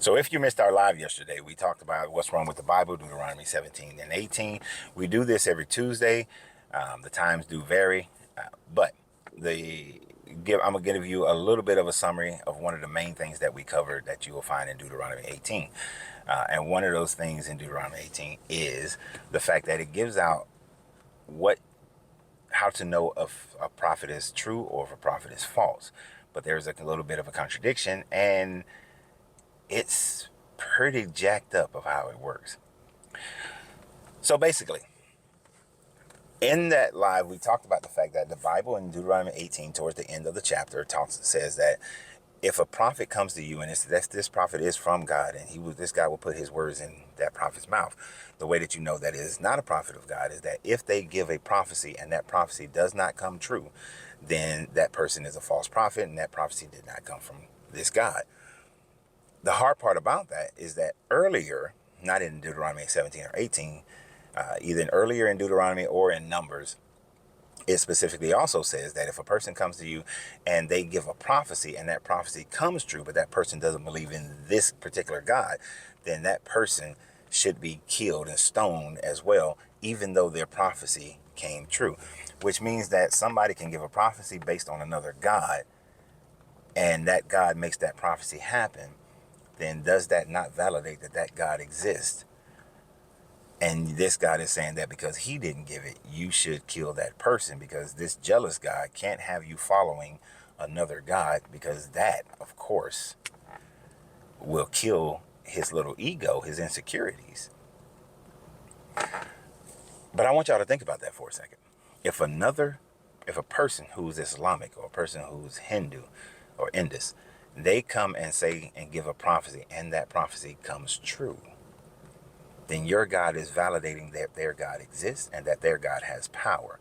So if you missed our live yesterday, we talked about what's wrong with the Bible, Deuteronomy 17 and 18. We do this every Tuesday. The times do vary, but I'm going to give you a little bit of a summary of one of the main things that we covered that you will find in Deuteronomy 18. And one of those things in Deuteronomy 18 is the fact that it gives out how to know if a prophet is true or if a prophet is false. But there's a little bit of a contradiction, and it's pretty jacked up of how it works. So basically, in that live, we talked about the fact that the Bible in Deuteronomy 18, towards the end of the chapter, says that if a prophet comes to you and this prophet is from God, and this guy will put his words in that prophet's mouth, the way that you know that it is not a prophet of God is that if they give a prophecy and that prophecy does not come true, then that person is a false prophet and that prophecy did not come from this God. The hard part about that is that earlier, not in Deuteronomy 17 or 18, either earlier in Deuteronomy or in Numbers, it specifically also says that if a person comes to you and they give a prophecy and that prophecy comes true, but that person doesn't believe in this particular God, then that person should be killed and stoned as well, even though their prophecy came true. Which means that somebody can give a prophecy based on another God, and that God makes that prophecy happen. Then does that not validate that that God exists? And this God is saying that because he didn't give it, you should kill that person, because this jealous God can't have you following another God, because that, of course, will kill his little ego, his insecurities. But I want y'all to think about that for a second. If a person who's Islamic or a person who's Hindu or Indus, they come and say and give a prophecy and that prophecy comes true, then your God is validating that their God exists and that their God has power.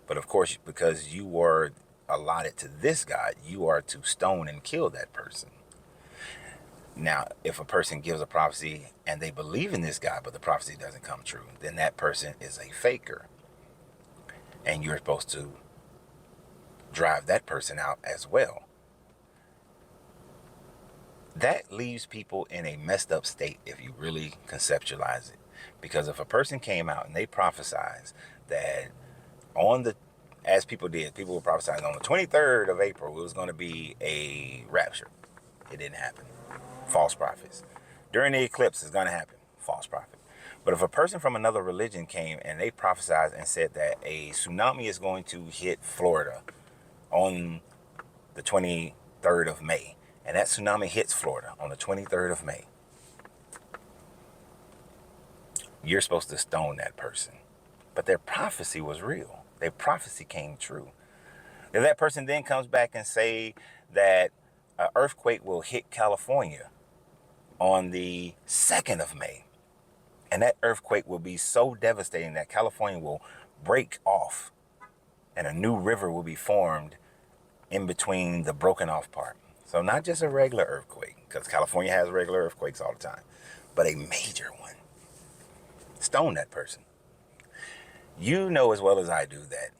But of course, because you were allotted to this God, you are to stone and kill that person. Now, if a person gives a prophecy and they believe in this God, but the prophecy doesn't come true, then that person is a faker. And you're supposed to drive that person out as well. That leaves people in a messed up state if you really conceptualize it. Because if a person came out and they prophesied that as people were prophesying on the 23rd of April, it was going to be a rapture. It didn't happen. False prophets. During the eclipse, it's going to happen. False prophet. But if a person from another religion came and they prophesied and said that a tsunami is going to hit Florida on the 23rd of May, and that tsunami hits Florida on the 23rd of May, you're supposed to stone that person. But their prophecy was real. Their prophecy came true. If that person then comes back and say that an earthquake will hit California on the 2nd of May, and that earthquake will be so devastating that California will break off and a new river will be formed in between the broken off part. So not just a regular earthquake, because California has regular earthquakes all the time, but a major one. Stone that person. You know as well as I do that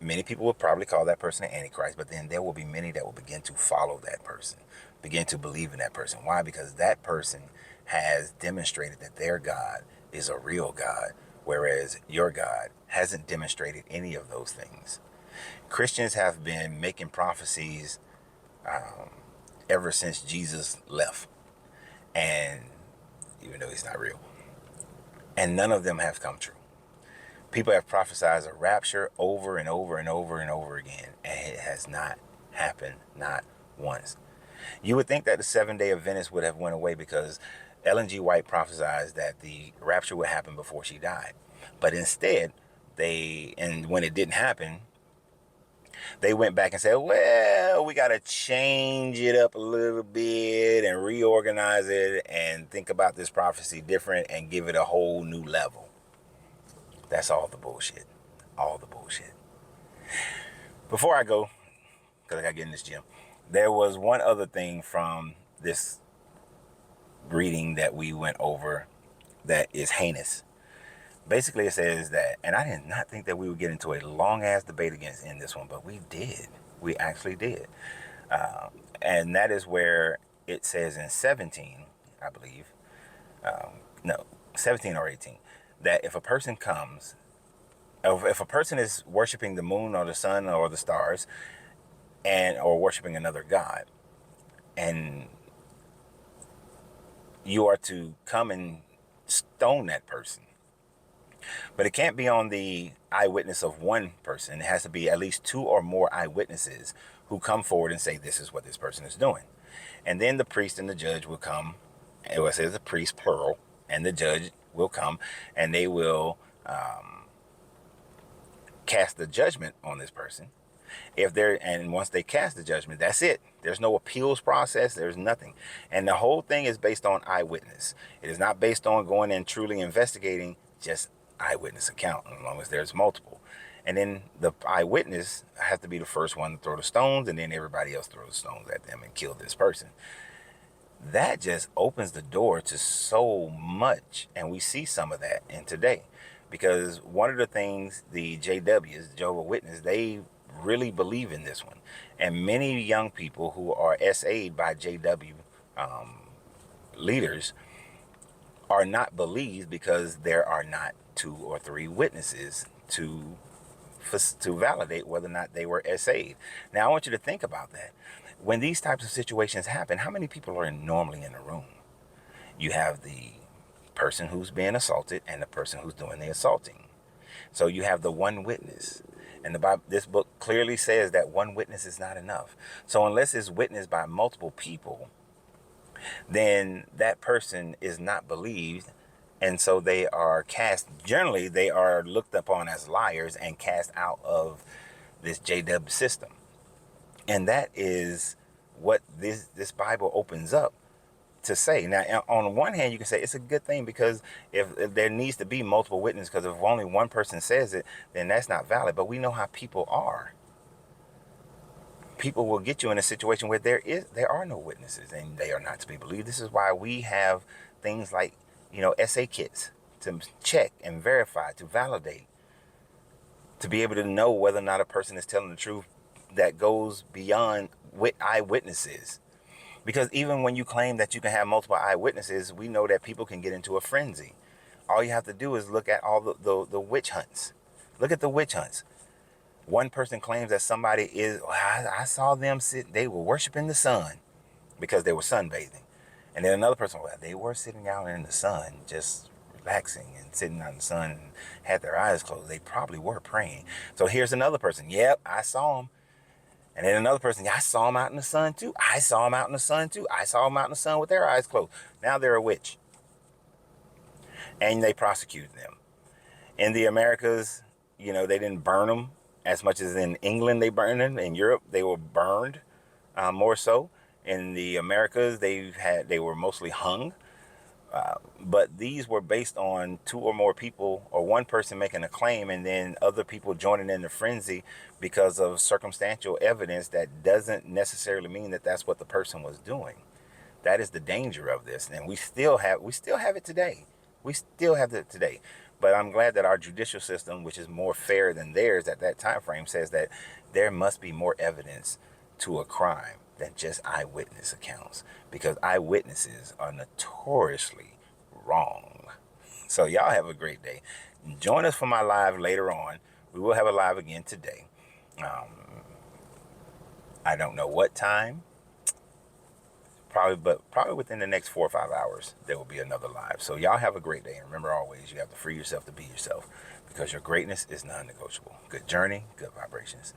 many people will probably call that person an antichrist, but then there will be many that will begin to follow that person, begin to believe in that person. Why? Because that person has demonstrated that their God is a real God, whereas your God hasn't demonstrated any of those things. Christians have been making prophecies ever since Jesus left, and even though he's not real, and none of them have come true. People have prophesied a rapture over and over and over and over again, and it has not happened, not once. You would think that the 7-day Adventists would have went away, because Ellen G. White prophesied that the rapture would happen before she died. But instead, and when it didn't happen, they went back and said, well, we got to change it up a little bit and reorganize it and think about this prophecy different and give it a whole new level. That's all the bullshit. All the bullshit. Before I go, because I got to get in this gym, there was one other thing from this reading that we went over that is heinous. Basically, it says that, and I did not think that we would get into a long-ass debate in this one, but we did. We actually did. And that is where it says in 17, I believe. No, 17 or 18. That if a person comes, if a person is worshiping the moon or the sun or the stars, and or worshiping another god, and you are to come and stone that person. But it can't be on the eyewitness of one person. It has to be at least two or more eyewitnesses who come forward and say, this is what this person is doing. And then the priest and the judge will come. It says the priest, plural, and the judge will come, and they will cast the judgment on this person. And once they cast the judgment, that's it. There's no appeals process. There's nothing. And the whole thing is based on eyewitness. It is not based on going and truly investigating, just eyewitness account, as long as there's multiple. And then the eyewitness has to be the first one to throw the stones, and then everybody else throws stones at them and kill this person. That just opens the door to so much. And we see some of that in today. Because one of the things the JWs, Jehovah's Witness, they really believe in this one. And many young people who are SA'd by JW leaders are not believed because there are not 2 or 3 witnesses to validate whether or not they were SA'd. Now, I want you to think about that. When these types of situations happen, how many people are normally in the room? You have the person who's being assaulted and the person who's doing the assaulting. So you have the one witness. And this book clearly says that one witness is not enough. So unless it's witnessed by multiple people, then that person is not believed. And so they are generally they are looked upon as liars and cast out of this JW system. And that is what this Bible opens up to say. Now, on the one hand, you can say it's a good thing, because if there needs to be multiple witnesses, because if only one person says it, then that's not valid. But we know how people are. People will get you in a situation where there are no witnesses and they are not to be believed. This is why we have things like, SA kits to check and verify, to validate, to be able to know whether or not a person is telling the truth that goes beyond eyewitnesses. Because even when you claim that you can have multiple eyewitnesses, we know that people can get into a frenzy. All you have to do is look at all the witch hunts. Look at the witch hunts. One person claims that somebody I saw them they were worshiping the sun because they were sunbathing. And then another person, they were sitting out in the sun, just relaxing and sitting out in the sun and had their eyes closed. They probably were praying. So here's another person. Yep, I saw them. And then another person, I saw them out in the sun too. I saw them out in the sun too. I saw them out in the sun with their eyes closed. Now they're a witch. And they prosecuted them. In the Americas, they didn't burn them as much as in England they burned them. In Europe, they were burned more so. In the Americas, they were mostly hung. But these were based on 2 or more people, or one person making a claim and then other people joining in the frenzy because of circumstantial evidence that doesn't necessarily mean that that's what the person was doing. That is the danger of this. And we still have it today. We still have it today. But I'm glad that our judicial system, which is more fair than theirs at that time frame, says that there must be more evidence to a crime than just eyewitness accounts, because eyewitnesses are notoriously wrong. So y'all have a great day. Join us for my live later on. We will have a live again today. I don't know what time. Probably within the next 4 or 5 hours, there will be another live. So y'all have a great day. And remember, always, you have to free yourself to be yourself, because your greatness is non-negotiable. Good journey, good vibrations.